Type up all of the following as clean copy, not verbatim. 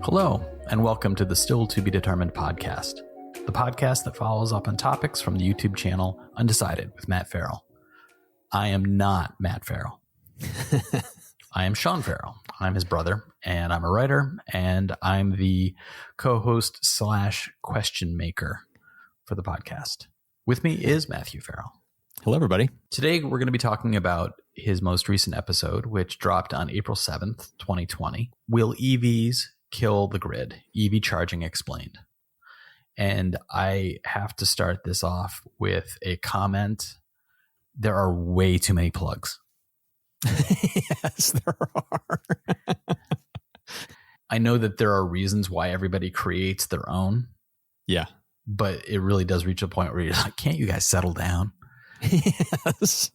Hello, and welcome to the Still To Be Determined podcast, the podcast that follows up on topics from the YouTube channel Undecided with Matt Farrell. I am not Matt Farrell. I am Sean Farrell. I'm his brother, and I'm a writer, and I'm the co-host / question maker for the podcast. With me is Matthew Farrell. Hello, everybody. Today, we're going to be talking about his most recent episode, which dropped on April 7th, 2020. Will EVs kill the grid? EV charging explained. And I have to start this off with a comment. There are way too many plugs. Yes, there are. I know that there are reasons why everybody creates their own. Yeah. But it really does reach a point where you're like, can't you guys settle down? Yes.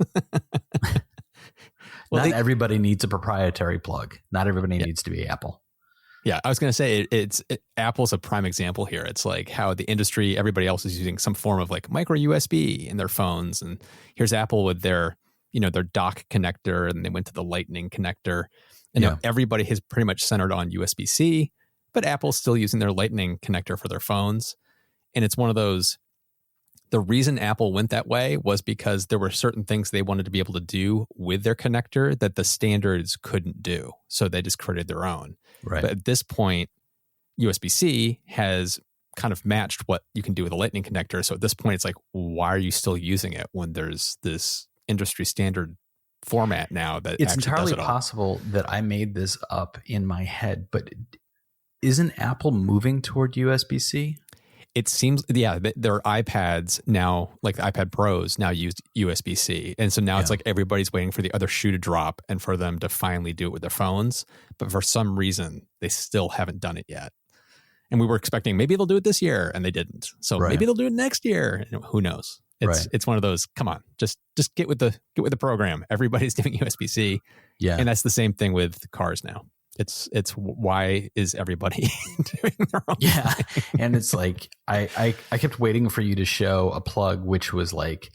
Not everybody needs a proprietary plug. Not everybody needs to be Apple. Yeah, I was going to say Apple's a prime example here. It's like how the industry, everybody else is using some form of like micro USB in their phones, and here's Apple with their dock connector, and they went to the Lightning connector, and now everybody has pretty much centered on USB-C, but Apple's still using their Lightning connector for their phones, and it's one of those. The reason Apple went that way was because there were certain things they wanted to be able to do with their connector that the standards couldn't do. So they just created their own. Right. But at this point, USB-C has kind of matched what you can do with a Lightning connector. So at this point, it's like, why are you still using it when there's this industry standard format now that it's actually entirely does it all? possible that I made this up in my head, but isn't Apple moving toward USB-C? It seems, their iPads now, like the iPad Pros, now use USB-C. And so now it's like everybody's waiting for the other shoe to drop and for them to finally do it with their phones. But for some reason, they still haven't done it yet. And we were expecting maybe they'll do it this year, and they didn't. So maybe they'll do it next year. And who knows? It's one of those, come on, just get with the program. Everybody's doing USB-C. Yeah. And that's the same thing with cars now. It's why is everybody doing their own thing? And it's like I kept waiting for you to show a plug, which was like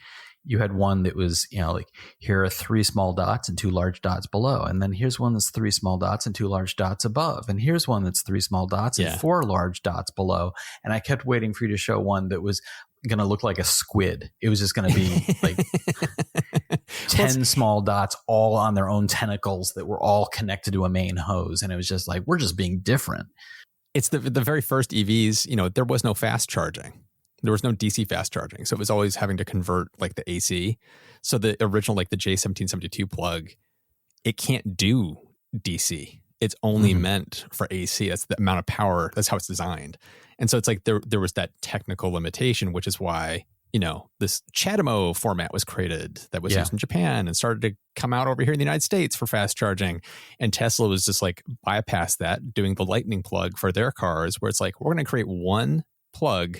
you had one that was, like here are 3 small dots and 2 large dots below, and then here's one that's 3 small dots and 2 large dots above, and here's one that's 3 small dots and 4 large dots below. And I kept waiting for you to show one that was going to look like a squid. It was just going to be like 10 small dots all on their own tentacles that were all connected to a main hose. And it was just like, we're just being different. It's the very first EVs, there was no fast charging. There was no DC fast charging. So it was always having to convert like the AC. So the original, like the J1772 plug, it can't do DC. It's only meant for AC. That's the amount of power. That's how it's designed. And so it's like there was that technical limitation, which is why, this CHAdeMO format was created that was used in Japan and started to come out over here in the United States for fast charging. And Tesla was just like bypass that, doing the Lightning plug for their cars, where it's like, we're going to create one plug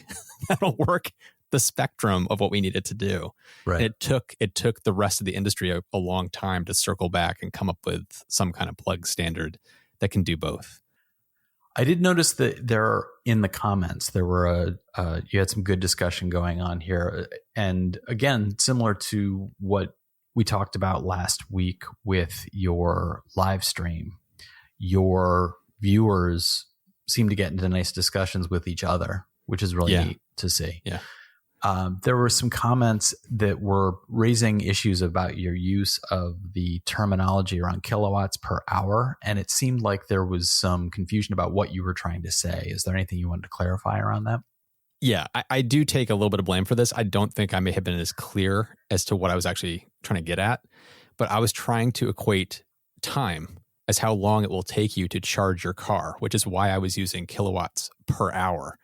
that'll work the spectrum of what we needed to do. Right. And it took the rest of the industry a long time to circle back and come up with some kind of plug standard that can do both. I did notice that there in the comments, there were you had some good discussion going on here. And again, similar to what we talked about last week with your live stream, your viewers seem to get into nice discussions with each other, which is really neat to see. Yeah. There were some comments that were raising issues about your use of the terminology around kilowatts per hour, and it seemed like there was some confusion about what you were trying to say. Is there anything you wanted to clarify around that? Yeah, I do take a little bit of blame for this. I don't think I may have been as clear as to what I was actually trying to get at, but I was trying to equate time as how long it will take you to charge your car, which is why I was using kilowatts per hour.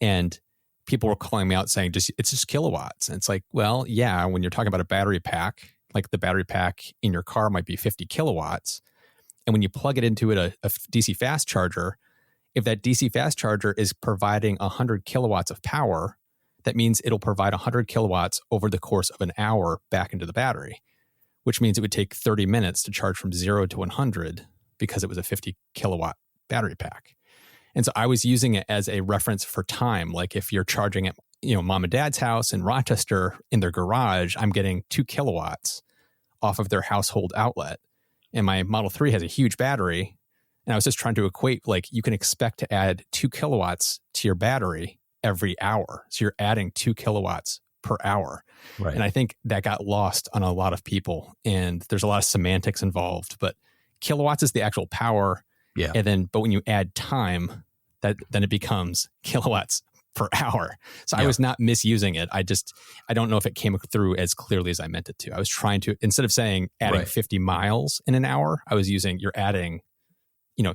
And people were calling me out saying, it's just kilowatts. And it's like, well, yeah, when you're talking about a battery pack, like the battery pack in your car might be 50 kilowatts. And when you plug it into a DC fast charger, if that DC fast charger is providing 100 kilowatts of power, that means it'll provide 100 kilowatts over the course of an hour back into the battery, which means it would take 30 minutes to charge from 0 to 100 because it was a 50 kilowatt battery pack. And so I was using it as a reference for time. Like if you're charging at, mom and dad's house in Rochester in their garage, I'm getting 2 kilowatts off of their household outlet. And my Model 3 has a huge battery. And I was just trying to equate, like, you can expect to add 2 kilowatts to your battery every hour. So you're adding 2 kilowatts per hour. Right. And I think that got lost on a lot of people. And there's a lot of semantics involved, but kilowatts is the actual power. Yeah. And then, but when you add time, then it becomes kilowatts per hour. So I was not misusing it. I don't know if it came through as clearly as I meant it to. I was trying to, instead of saying adding 50 miles in an hour, I was using, you're adding,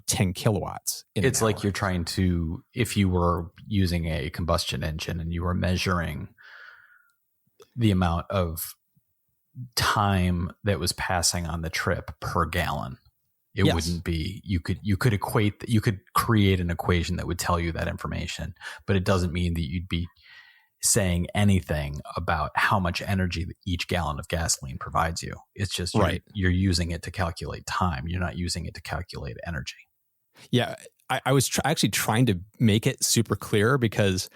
10 kilowatts. It's like you're trying to, if you were using a combustion engine and you were measuring the amount of time that was passing on the trip per gallon, it wouldn't be, you could equate, you could create an equation that would tell you that information, but it doesn't mean that you'd be saying anything about how much energy each gallon of gasoline provides you. It's just you're using it to calculate time. You're not using it to calculate energy. Yeah, I was actually trying to make it super clear, because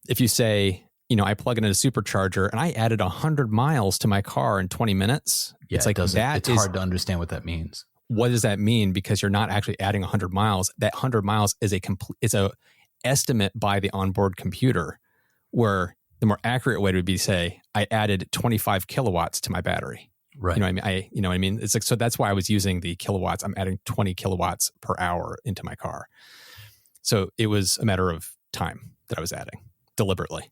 if you say, I plug in a supercharger and I added 100 miles to my car in 20 minutes, it's like it's hard to understand what that means. What does that mean? Because you're not actually adding 100 miles. That 100 miles is it's a estimate by the onboard computer, where the more accurate way would be to say, I added 25 kilowatts to my battery. Right. You know what I mean? It's like, so that's why I was using the kilowatts. I'm adding 20 kilowatts per hour into my car. So it was a matter of time that I was adding deliberately.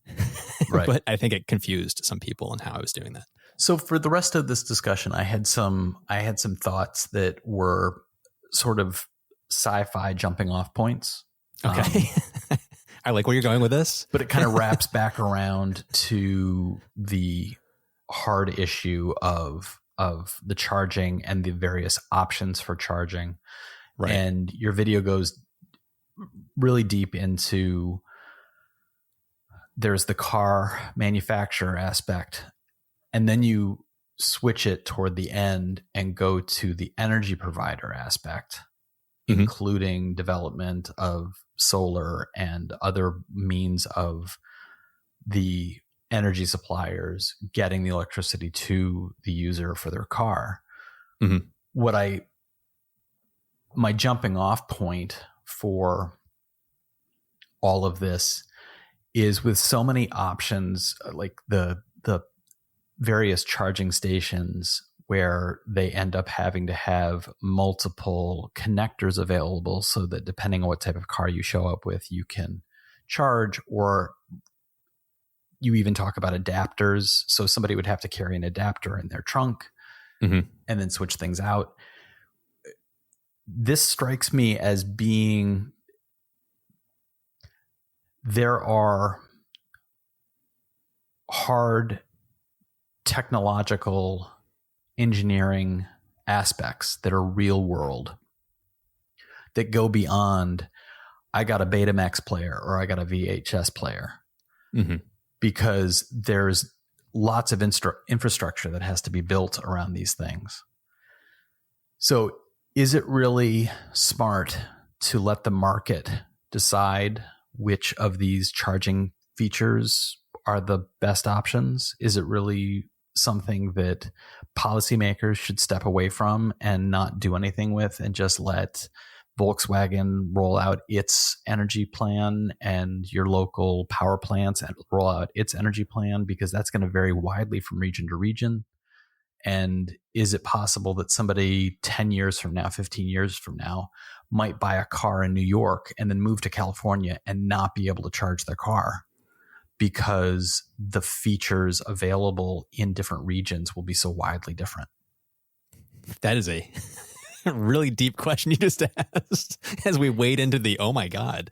Right. But I think it confused some people in how I was doing that. So for the rest of this discussion, I had some thoughts that were sort of sci-fi jumping off points. Okay. I like where you're going with this. But it kind of wraps back around to the hard issue of the charging and the various options for charging. Right. And your video goes really deep into, there's the car manufacturer aspect, and then you switch it toward the end and go to the energy provider aspect, including development of solar and other means of the energy suppliers getting the electricity to the user for their car. My jumping off point for all of this is, with so many options, like the various charging stations where they end up having to have multiple connectors available, so that depending on what type of car you show up with, you can charge, or you even talk about adapters. So somebody would have to carry an adapter in their trunk and then switch things out. This strikes me as being, there are hard technological engineering aspects that are real world, that go beyond, I got a Betamax player or I got a VHS player, because there's lots of infrastructure that has to be built around these things. So is it really smart to let the market decide which of these charging features are the best options? Is it really something that policymakers should step away from and not do anything with, and just let Volkswagen roll out its energy plan and your local power plants and roll out its energy plan, because that's going to vary widely from region to region? And is it possible that somebody 10 years from now, 15 years from now, might buy a car in New York and then move to California and not be able to charge their car, because the features available in different regions will be so widely different? That is a really deep question you just asked, as we wade into the, oh my God,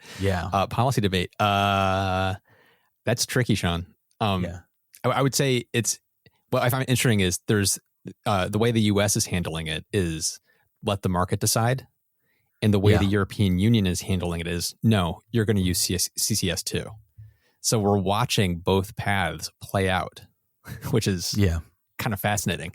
policy debate. That's tricky, Sean. I would say what I find interesting is there's the way the US is handling it is let the market decide. And the way the European Union is handling it is, no, you're going to use CCS2. So we're watching both paths play out, which is kind of fascinating.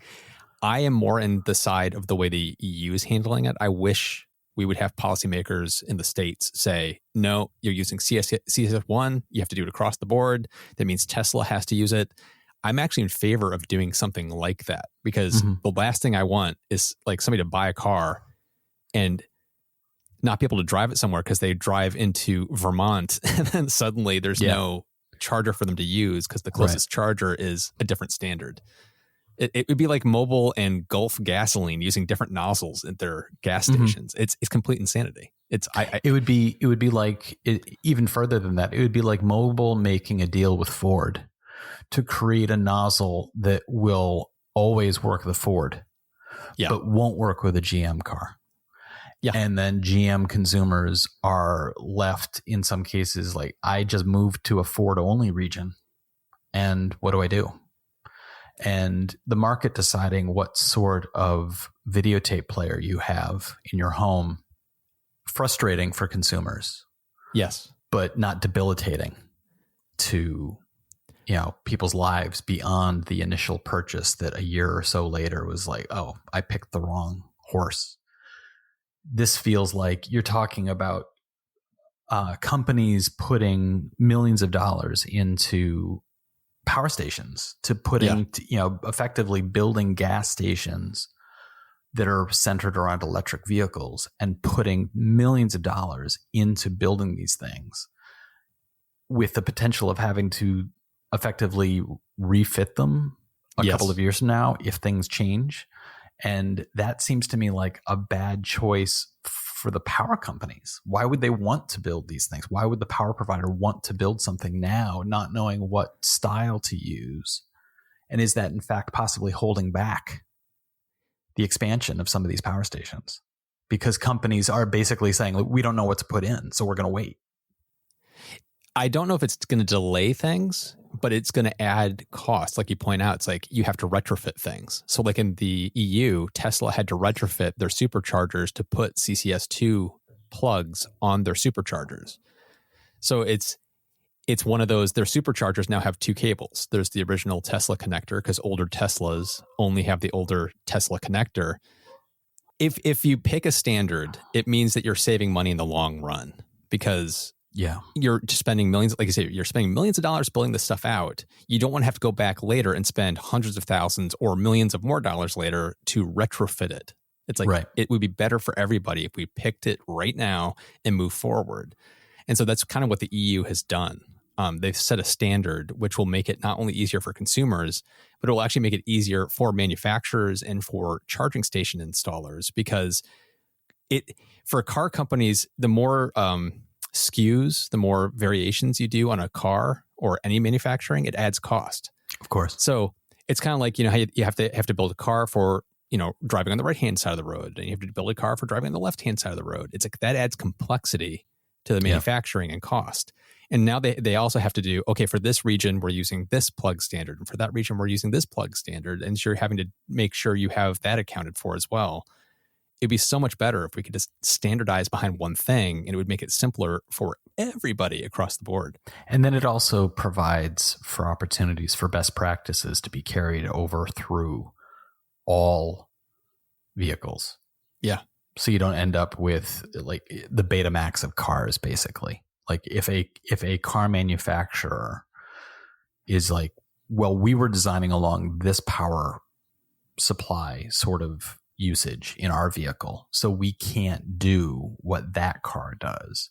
I am more in the side of the way the EU is handling it. I wish we would have policymakers in the States say, no, you're using CCS1. You have to do it across the board. That means Tesla has to use it. I'm actually in favor of doing something like that, because the last thing I want is like somebody to buy a car and not be able to drive it somewhere because they drive into Vermont and then suddenly there's no charger for them to use because the closest charger is a different standard. It would be like Mobil and Gulf Gasoline using different nozzles at their gas stations. It's complete insanity. It would be like even further than that. It would be like Mobil making a deal with Ford to create a nozzle that will always work the Ford, but won't work with a GM car. Yeah. And then GM consumers are left in some cases like, I just moved to a Ford only region. And what do? And the market deciding what sort of videotape player you have in your home, frustrating for consumers. Yes. But not debilitating to, people's lives beyond the initial purchase that a year or so later was like, oh, I picked the wrong horse. This feels like you're talking about companies putting millions of dollars into power stations to put in, effectively building gas stations that are centered around electric vehicles and putting millions of dollars into building these things with the potential of having to effectively refit them a couple of years from now if things change. And that seems to me like a bad choice for the power companies. Why would they want to build these things? Why would the power provider want to build something now, not knowing what style to use? And is that in fact possibly holding back the expansion of some of these power stations? Because companies are basically saying, look, we don't know what to put in, so we're going to wait. I don't know if it's going to delay things, but it's going to add cost. Like you point out, it's like you have to retrofit things. So like in the EU, Tesla had to retrofit their superchargers to put CCS2 plugs on their superchargers. So it's one of those, their superchargers now have two cables. There's the original Tesla connector because older Teslas only have the older Tesla connector. If you pick a standard, it means that you're saving money in the long run because you're just spending millions, like I say, you're spending millions of dollars building this stuff out. You don't want to have to go back later and spend hundreds of thousands or millions of more dollars later to retrofit it. It's like it would be better for everybody if we picked it right now and move forward. And so that's kind of what the EU has done. They've set a standard which will make it not only easier for consumers, but it will actually make it easier for manufacturers and for charging station installers because for car companies, the more SKUs, the more variations you do on a car or any manufacturing, it adds cost. Of course. So it's kind of like, how you have to build a car for, driving on the right-hand side of the road, and you have to build a car for driving on the left-hand side of the road. It's like that adds complexity to the manufacturing and cost. And now they also have to do, okay, for this region, we're using this plug standard. And for that region, we're using this plug standard. And so you're having to make sure you have that accounted for as well. It'd be so much better if we could just standardize behind one thing, and it would make it simpler for everybody across the board. And then it also provides for opportunities for best practices to be carried over through all vehicles. Yeah. So you don't end up with like the Betamax of cars, basically. Like if a car manufacturer is like, well, we were designing along this power supply sort of usage in our vehicle, so we can't do what that car does.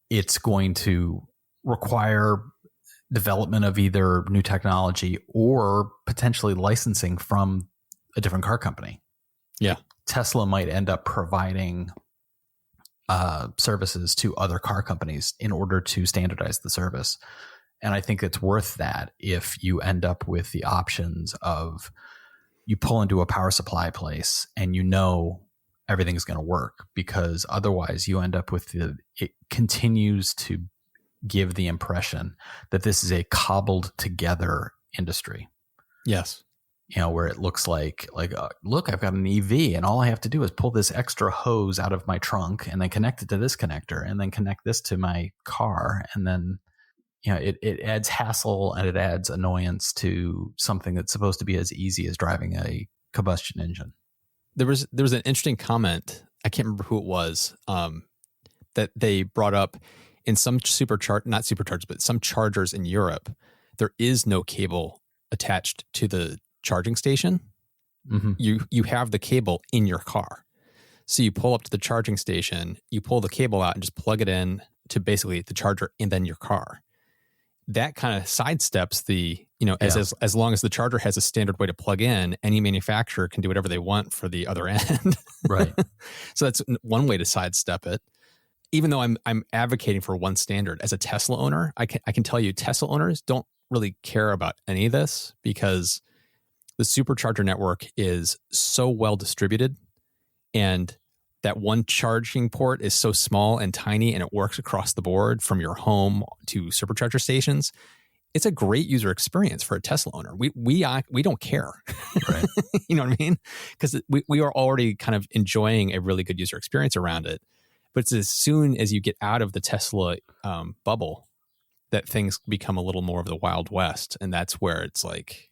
It's going to require development of either new technology or potentially licensing from a different car company. Yeah. Tesla might end up providing services to other car companies in order to standardize the service. And I think it's worth that if you end up with the options of you pull into a power supply place and everything's going to work, because otherwise you end up with it continues to give the impression that this is a cobbled together industry. Yes. Where it looks like, look, I've got an EV and all I have to do is pull this extra hose out of my trunk and then connect it to this connector and then connect this to my car. And then, it adds hassle and it adds annoyance to something that's supposed to be as easy as driving a combustion engine. There was an interesting comment. I can't remember who it was, that they brought up in some not superchargers, but some chargers in Europe, there is no cable attached to the charging station. You have the cable in your car. So you pull up to the charging station, you pull the cable out and just plug it in to basically the charger and then your car. That kind of sidesteps the, as long as the charger has a standard way to plug in, any manufacturer can do whatever they want for the other end. Right. So that's one way to sidestep it. Even though I'm advocating for one standard, as a Tesla owner, I can tell you Tesla owners don't really care about any of this because the supercharger network is so well distributed, and that one charging port is so small and tiny, and it works across the board from your home to supercharger stations. It's a great user experience for a Tesla owner. We don't care. Right. You know what I mean? Because we are already kind of enjoying a really good user experience around it. But it's as soon as you get out of the Tesla bubble that things become a little more of the Wild West. And that's where it's like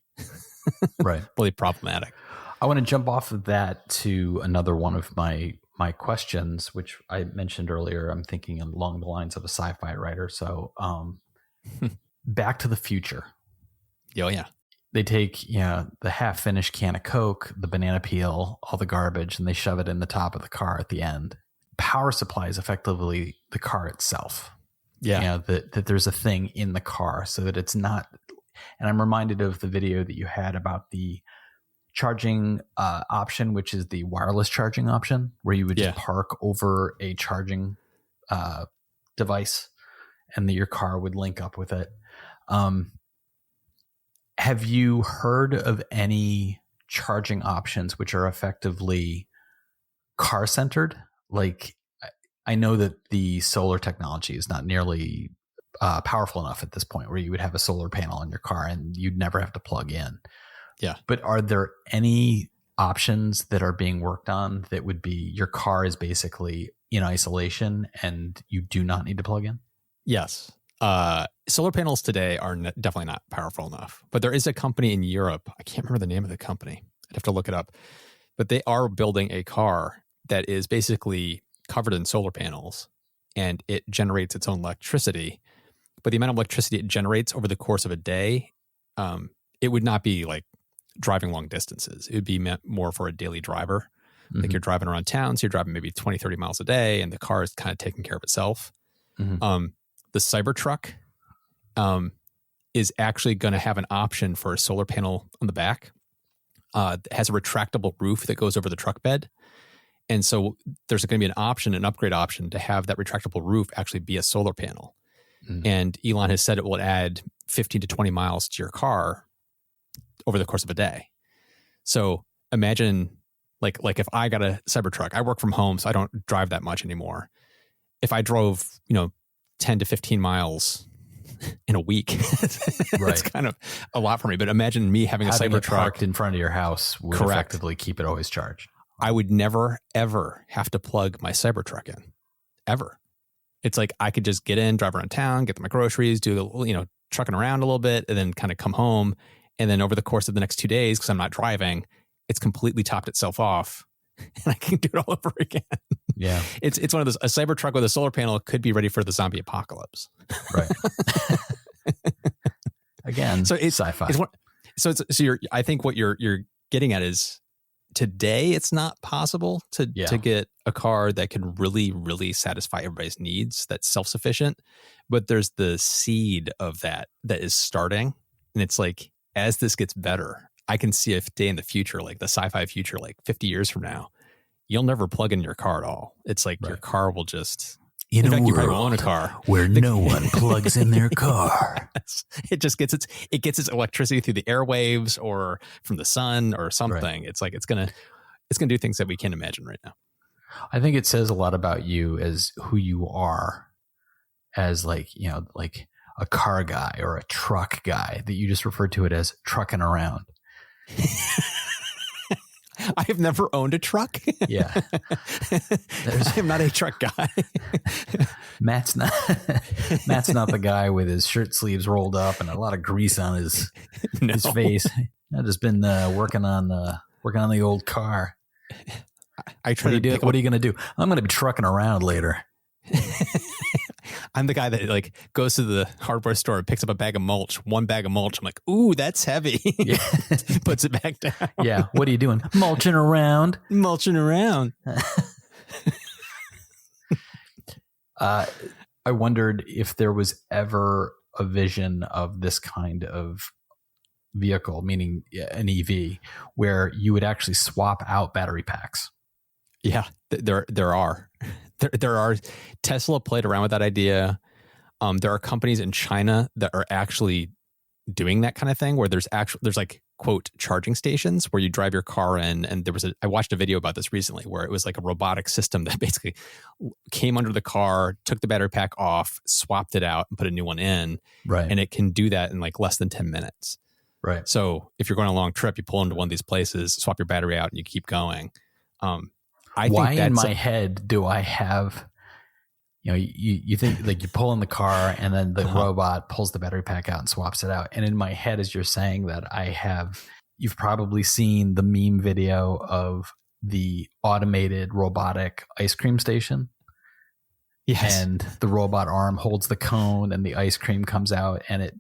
right. really problematic. I want to jump off of that to another one of my questions, which I mentioned earlier. I'm thinking along the lines of a sci-fi writer. So Back to the Future. Oh, yeah. They take the half-finished can of Coke, the banana peel, all the garbage, and they shove it in the top of the car at the end. Power supply is effectively the car itself. Yeah. That there's a thing in the car so that it's not. And I'm reminded of the video that you had about the charging option, which is the wireless charging option, where you would just park over a charging device and your car would link up with it. Have you heard of any charging options which are effectively car centered? Like, I know that the solar technology is not nearly powerful enough at this point where you would have a solar panel on your car and you'd never have to plug in. Yeah. But are there any options that are being worked on that would be your car is basically in isolation and you do not need to plug in? Yes. Solar panels today are definitely not powerful enough. But there is a company in Europe. I can't remember the name of the company. I'd have to look it up. But they are building a car that is basically covered in solar panels, and it generates its own electricity. But the amount of electricity it generates over the course of a day, it would not be like driving long distances. It would be meant more for a daily driver. Mm-hmm. Like you're driving around town, so you're driving maybe 20, 30 miles a day, and the car is kind of taking care of itself. Mm-hmm. The Cybertruck is actually going to have an option for a solar panel on the back. It has a retractable roof that goes over the truck bed. And so there's going to be an option, an upgrade option to have that retractable roof actually be a solar panel. Mm-hmm. And Elon has said it will add 15 to 20 miles to your car over the course of a day. So imagine like if I got a Cybertruck, I work from home, so I don't drive that much anymore. If I drove, 10 to 15 miles in a week, it's kind of a lot for me. But imagine me having a Cybertruck parked in front of your house would effectively keep it always charged. I would never, ever have to plug my Cybertruck in, ever. It's like I could just get in, drive around town, get my groceries, do trucking around a little bit, and then kind of come home. And then over the course of the next 2 days, because I'm not driving, it's completely topped itself off, and I can do it all over again. Yeah, it's one of those. A Cybertruck with a solar panel could be ready for the zombie apocalypse. Right. Again, so it's sci-fi. I think what you're getting at is today it's not possible to get a car that can really, really satisfy everybody's needs, that's self-sufficient. But there's the seed of that is starting. And it's like, as this gets better, I can see a day in the future, like the sci-fi future, like 50 years from now, you'll never plug in your car at all. It's like your car will just... In fact, a you probably world own a car where no one plugs in their car. It just gets its electricity through the airwaves or from the sun or something. Right. It's like it's gonna do things that we can't imagine right now. I think it says a lot about you as who you are, as like a car guy or a truck guy, that you just referred to it as trucking around. I have never owned a truck. Yeah. I'm not a truck guy. Matt's not the guy with his shirt sleeves rolled up and a lot of grease on his face. I've just been working on the old car. What are you going to do? I'm going to be trucking around later. I'm the guy that like goes to the hardware store and picks up one bag of mulch. I'm like, ooh, that's heavy. Yeah. Puts it back down. Yeah. What are you doing? Mulching around. I wondered if there was ever a vision of this kind of vehicle, meaning an EV, where you would actually swap out battery packs. Yeah, there are. There are. Tesla played around with that idea. There are companies in China that are actually doing that kind of thing, where there's like, quote, charging stations where you drive your car in. And I watched a video about this recently where it was like a robotic system that basically came under the car, took the battery pack off, swapped it out, and put a new one in. Right. And it can do that in like less than 10 minutes. Right. So if you're going on a long trip, you pull into one of these places, swap your battery out, and you keep going. Why in my head do I have, you think like you pull in the car and then the robot pulls the battery pack out and swaps it out. And in my head, as you're saying that, you've probably seen the meme video of the automated robotic ice cream station. Yes. And the robot arm holds the cone and the ice cream comes out and it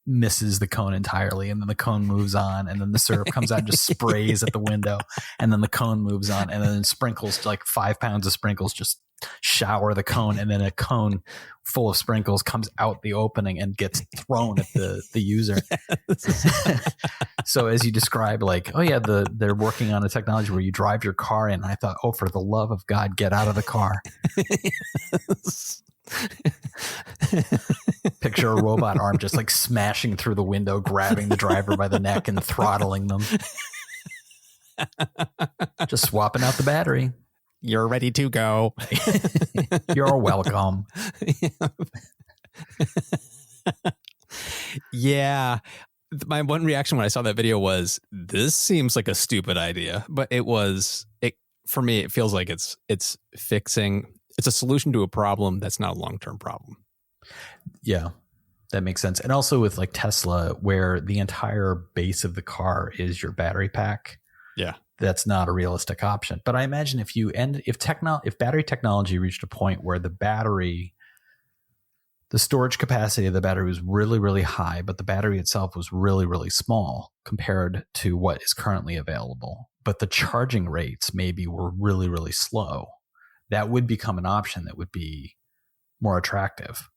misses the cone entirely, and then the cone moves on, and then the syrup comes out and just sprays at the window, and then the cone moves on, and then sprinkles, like 5 pounds of sprinkles, just shower the cone, and then a cone full of sprinkles comes out the opening and gets thrown at the user. So as you describe, like, oh yeah, they're working on a technology where you drive your car in. I thought, oh, for the love of God, get out of the car. Yes. Picture a robot arm just like smashing through the window, grabbing the driver by the neck and throttling them. Just swapping out the battery. You're ready to go. You're welcome. Yeah. My one reaction when I saw that video was, this seems like a stupid idea, but for me, it feels like it's a solution to a problem that's not a long-term problem. Yeah, that makes sense. And also with like Tesla, where the entire base of the car is your battery pack. Yeah. That's not a realistic option. But I imagine if battery technology reached a point where the storage capacity of the battery was really, really high, but the battery itself was really, really small compared to what is currently available, but the charging rates maybe were really, really slow, that would become an option that would be more attractive.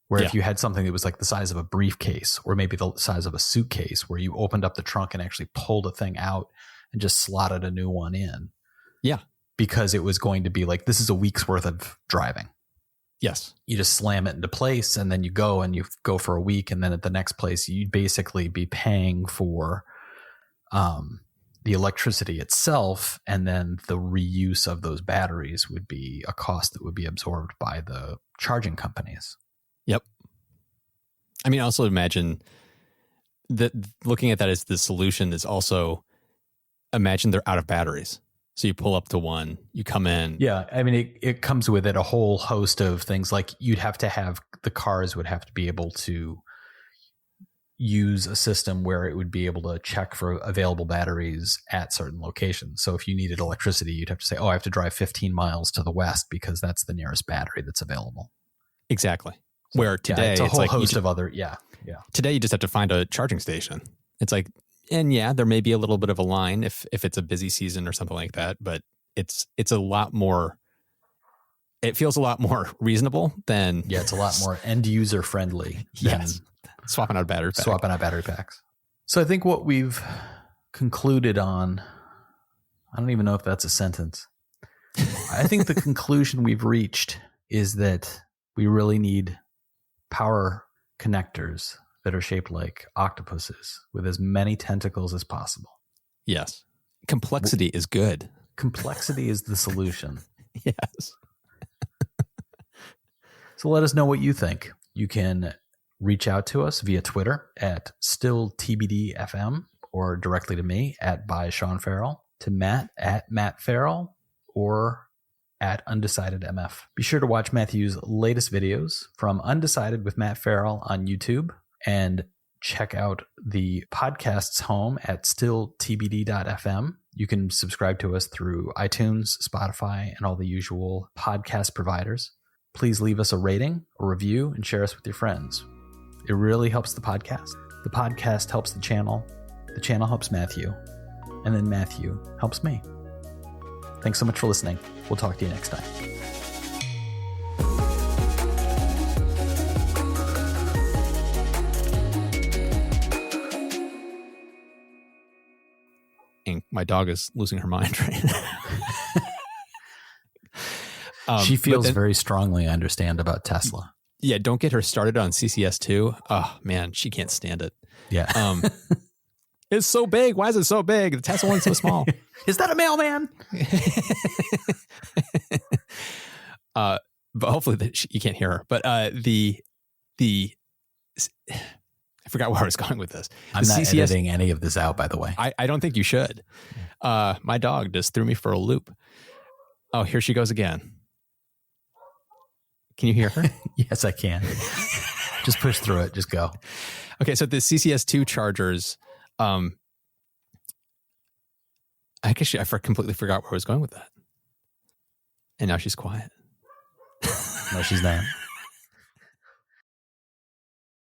Where if you had something that was like the size of a briefcase, or maybe the size of a suitcase, where you opened up the trunk and actually pulled a thing out and just slotted a new one in. Yeah. Because it was going to be like, this is a week's worth of driving. Yes. You just slam it into place and then you go for a week. And then at the next place, you'd basically be paying for the electricity itself. And then the reuse of those batteries would be a cost that would be absorbed by the charging companies. Yep. I mean, also imagine that looking at that as the solution is also, imagine they're out of batteries. So you pull up to one, you come in. Yeah. I mean, it comes with it a whole host of things. Like the cars would have to be able to use a system where it would be able to check for available batteries at certain locations. So if you needed electricity, you'd have to say, oh, I have to drive 15 miles to the west because that's the nearest battery that's available. Exactly. Where today it's a whole host of other, yeah. Today you just have to find a charging station. It's like, and yeah, there may be a little bit of a line if it's a busy season or something like that, but it's a lot more, it feels a lot more reasonable than. Yeah, it's a lot more end user friendly. Yes. Swapping out battery packs. So I think what we've concluded on, I don't even know if that's a sentence. I think the conclusion we've reached is that we really need power connectors that are shaped like octopuses with as many tentacles as possible. Yes. Complexity is good. Complexity is the solution. Yes. So let us know what you think. You can reach out to us via Twitter at stilltbdfm, or directly to me at by Sean Farrell, to Matt at Matt Farrell, or at UndecidedMF. Be sure to watch Matthew's latest videos from Undecided with Matt Farrell on YouTube, and check out the podcast's home at stilltbd.fm. You can subscribe to us through iTunes, Spotify, and all the usual podcast providers. Please leave us a rating, a review, and share us with your friends. It really helps the podcast. The podcast helps the channel helps Matthew, and then Matthew helps me. Thanks so much for listening. We'll talk to you next time. My dog is losing her mind right now. She feels very strongly, I understand, about Tesla. Yeah, don't get her started on CCS2. Oh, man, she can't stand it. Yeah. It's so big. Why is it so big? The Tesla one's so small. Is that a mailman? But hopefully you can't hear her. But the I forgot where I was going with this. I'm not editing any of this out, by the way. I don't think you should. My dog just threw me for a loop. Oh, here she goes again. Can you hear her? Yes, I can. Just push through it. Just go. Okay, so the CCS2 chargers, I guess I completely forgot where I was going with that. And now she's quiet. No, she's not.